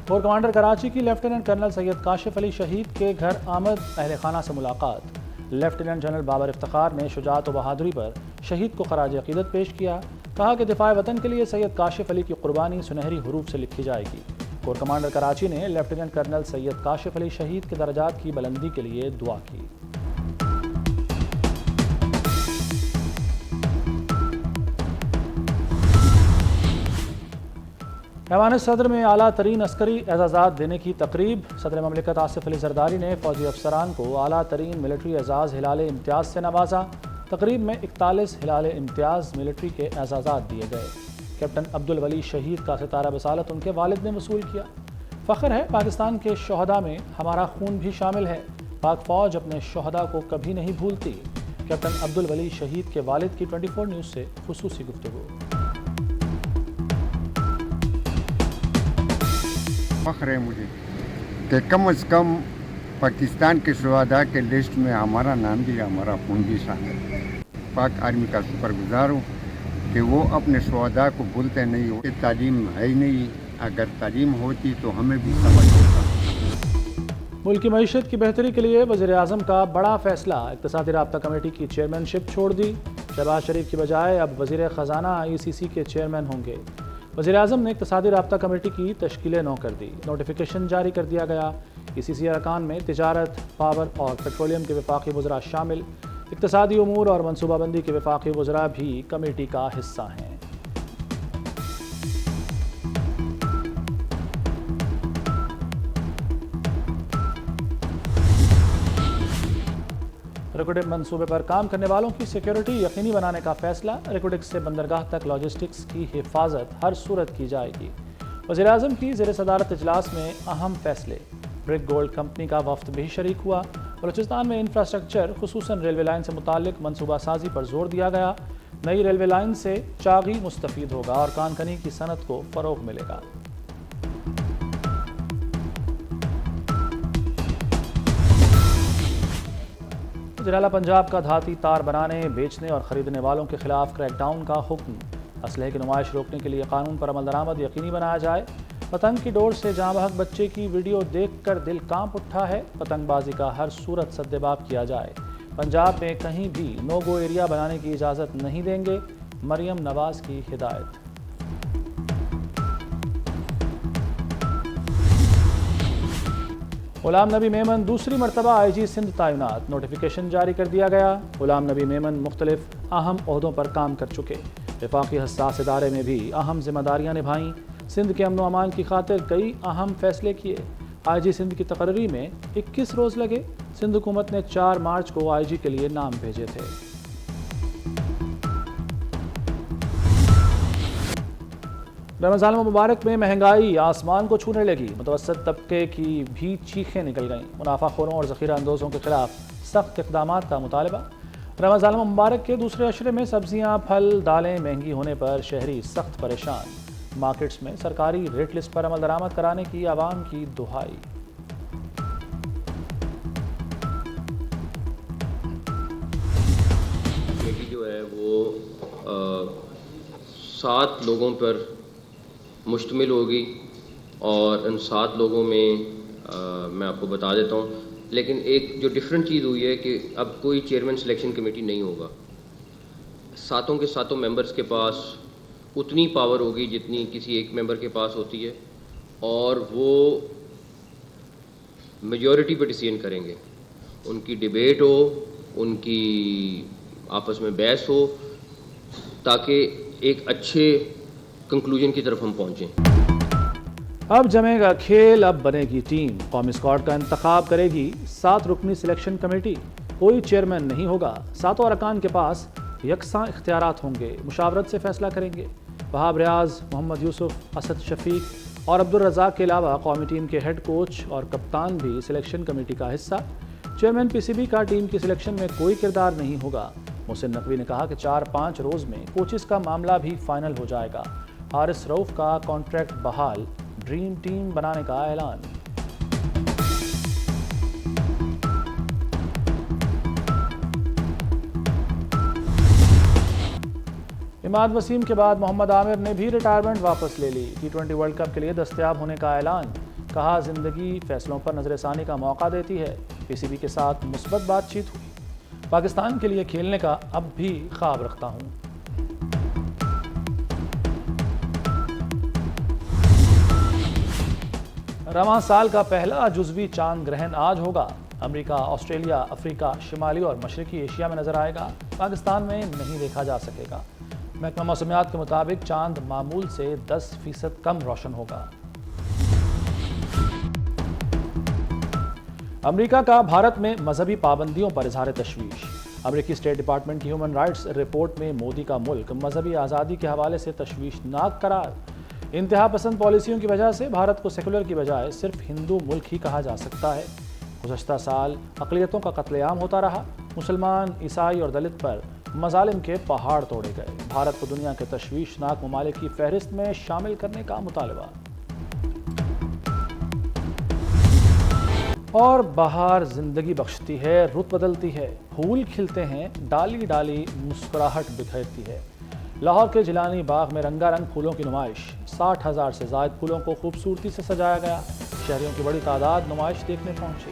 Corps commander Karachi کی lieutenant colonel سید کاشف علی شہید کے گھر آمد، اہل خانہ سے ملاقات۔ لیفٹیننٹ جنرل بابر افتخار نے شجاعت و بہادری پر شہید کو خراج عقیدت پیش کیا۔ کہا کہ دفاع وطن کے لیے سید کاشف علی کی قربانی سنہری حروف سے لکھی جائے گی۔ کور کمانڈر کراچی نے لیفٹیننٹ کرنل سید کاشف علی شہید کے درجات کی بلندی کے لیے دعا کی۔ ایوان صدر میں اعلیٰ ترین عسکری اعزازات دینے کی تقریب۔ صدر مملکت آصف علی زرداری نے فوجی افسران کو اعلیٰ ترین ملٹری اعزاز ہلال امتیاز سے نوازا۔ تقریب میں 41 ہلال امتیاز ملٹری کے اعزازات دیے گئے۔ کیپٹن عبدالولی شہید کا ستارہ بصالت ان کے والد نے وصول کیا۔ فخر ہے پاکستان کے شہداء میں ہمارا خون بھی شامل ہے، پاک فوج اپنے شہداء کو کبھی نہیں بھولتی۔ کیپٹن عبدالولی شہید کے والد کی 24 نیوز سے خصوصی گفتگو۔ فخر ہے مجھے کہ کم از کم پاکستان کے شہداء کے لسٹ میں ہمارا نام بھی، ہمارا خون بھی شامل ہے۔ پاک آرمی کا شکر گزار ہوں کہ وہ اپنے شہداء کو بھولتے نہیں ہو۔ تعلیم ہے ہی نہیں، اگر تعلیم ہوتی تو ہمیں بھی سمجھ ہوتا۔ ملک کی معیشت کی بہتری کے لیے وزیر اعظم کا بڑا فیصلہ، اقتصادی رابطہ کمیٹی کی چیئرمین شپ چھوڑ دی۔ شہباز شریف کی بجائے اب وزیر خزانہ ICC کے چیئرمین ہوں گے۔ وزیر اعظم نے اقتصادی رابطہ کمیٹی کی تشکیل نو کر دی۔ نوٹیفیکیشن جاری کر دیا گیا۔ ECC ارکان میں تجارت، پاور اور پیٹرولیم کے وفاقی وزراء شامل۔ اقتصادی امور اور منصوبہ بندی کے وفاقی وزراء بھی کمیٹی کا حصہ ہیں۔ ریکوڈک منصوبے پر کام کرنے والوں کی سیکیورٹی یقینی بنانے کا فیصلہ۔ ریکوڈک سے بندرگاہ تک لاجسٹکس کی حفاظت ہر صورت کی جائے گی۔ وزیر اعظم کی زیر صدارت اجلاس میں اہم فیصلے۔ برک گولڈ کمپنی کا وفد بھی شریک ہوا۔ بلوچستان میں انفراسٹرکچر خصوصاً ریلوے لائن سے متعلق منصوبہ سازی پر زور دیا گیا۔ نئی ریلوے لائن سے چاغی مستفید ہوگا اور کان کنی کی صنعت کو فروغ ملے گا۔ وزیراعلیٰ پنجاب کا دھاتی تار بنانے، بیچنے اور خریدنے والوں کے خلاف کریک ڈاؤن کا حکم۔ اسلحے کی نمائش روکنے کے لیے قانون پر عمل درآمد یقینی بنایا جائے۔ پتنگ کی ڈور سے جاں بحق بچے کی ویڈیو دیکھ کر دل کانپ اٹھا ہے۔ پتنگ بازی کا ہر صورت سدباب کیا جائے۔ پنجاب میں کہیں بھی نو گو ایریا بنانے کی اجازت نہیں دیں گے، مریم نواز کی ہدایت۔ غلام نبی میمن دوسری مرتبہ IG سندھ تعینات۔ نوٹیفیکیشن جاری کر دیا گیا۔ غلام نبی میمن مختلف اہم عہدوں پر کام کر چکے۔ وفاقی حساس ادارے میں بھی اہم ذمہ داریاں نبھائیں۔ سندھ کے امن و امان کی خاطر کئی اہم فیصلے کیے۔ IG سندھ کی تقرری میں 21 روز لگے۔ سندھ حکومت نے 4 مارچ کو IG کے لیے نام بھیجے تھے۔ رمضان المبارک میں مہنگائی آسمان کو چھونے لگی۔ متوسط طبقے کی بھی چیخیں نکل گئیں۔ منافع خوروں اور ذخیرہ اندوزوں کے خلاف سخت اقدامات کا مطالبہ۔ رمضان المبارک کے دوسرے عشرے میں سبزیاں، پھل، دالیں مہنگی ہونے پر شہری سخت پریشان۔ مارکیٹس میں سرکاری ریٹ لسٹ پر عمل درآمد کرانے کی عوام کی دہائی۔ کمیٹی جو ہے وہ 7 لوگوں پر مشتمل ہوگی اور ان 7 لوگوں میں میں آپ کو بتا دیتا ہوں، لیکن ایک جو ڈفرینٹ چیز ہوئی ہے کہ اب کوئی چیئرمین سلیکشن کمیٹی نہیں ہوگا۔ 7 کے 7 ممبرز کے پاس اتنی پاور ہوگی جتنی کسی ایک ممبر کے پاس ہوتی ہے، اور وہ میجورٹی پہ ڈیسیژن کریں گے۔ ان کی ڈیبیٹ ہو، ان کی آپس میں بحث ہو، تاکہ ایک اچھے کنکلوژن کی طرف ہم پہنچیں۔ اب جمے گا کھیل، اب بنے گی ٹیم۔ قومی اسکواڈ کا انتخاب کرے گی 7 رکنی سلیکشن کمیٹی۔ کوئی چیئرمین نہیں ہوگا۔ 7 ارکان کے پاس یکساں اختیارات ہوں گے، مشاورت سے فیصلہ کریں گے۔ وہاب ریاض، محمد یوسف، اسد شفیق اور عبدالرزاق کے علاوہ قومی ٹیم کے ہیڈ کوچ اور کپتان بھی سلیکشن کمیٹی کا حصہ۔ چیئرمین PCB کا ٹیم کی سلیکشن میں کوئی کردار نہیں ہوگا۔ محسن نقوی نے کہا کہ 4-5 روز میں کوچز کا معاملہ بھی فائنل ہو جائے گا۔ حارث رؤف کا کانٹریکٹ بحال، ڈریم ٹیم بنانے کا اعلان۔ اماد وسیم کے بعد محمد عامر نے بھی ریٹائرمنٹ واپس لے لی۔ T20 ورلڈ کپ کے لیے دستیاب ہونے کا اعلان۔ کہا زندگی فیصلوں پر نظر ثانی کا موقع دیتی ہے، پی سی بی کے ساتھ مثبت بات چیت ہوئی، پاکستان کے لیے کھیلنے کا اب بھی خواب رکھتا ہوں۔ رواں سال کا پہلا جزوی چاند گرہن آج ہوگا۔ امریکہ، آسٹریلیا، افریقہ، شمالی اور مشرقی ایشیا میں نظر آئے گا، پاکستان میں نہیں دیکھا جا سکے گا۔ محکمہ موسمیات کے مطابق چاند معمول سے 10% کم روشن ہوگا۔ امریکہ کا بھارت میں مذہبی پابندیوں پر اظہار تشویش۔ امریکی اسٹیٹ ڈپارٹمنٹ کی ہیومن رائٹس رپورٹ میں مودی کا ملک مذہبی آزادی کے حوالے سے تشویشناک قرار۔ انتہا پسند پالیسیوں کی وجہ سے بھارت کو سیکولر کی بجائے صرف ہندو ملک ہی کہا جا سکتا ہے۔ گزشتہ سال اقلیتوں کا قتل عام ہوتا رہا، مسلمان، عیسائی اور دلت پر مظالم کے پہاڑ توڑے گئے۔ بھارت کو دنیا کے تشویشناک ممالک کی فہرست میں شامل کرنے کا مطالبہ۔ اور بہار زندگی بخشتی ہے، رت بدلتی ہے، پھول کھلتے ہیں، ڈالی ڈالی مسکراہٹ بکھیرتی ہے۔ لاہور کے جیلانی باغ میں رنگا رنگ پھولوں کی نمائش، 60,000 سے زائد پھولوں کو خوبصورتی سے سجایا گیا۔ شہریوں کی بڑی تعداد نمائش دیکھنے پہنچی۔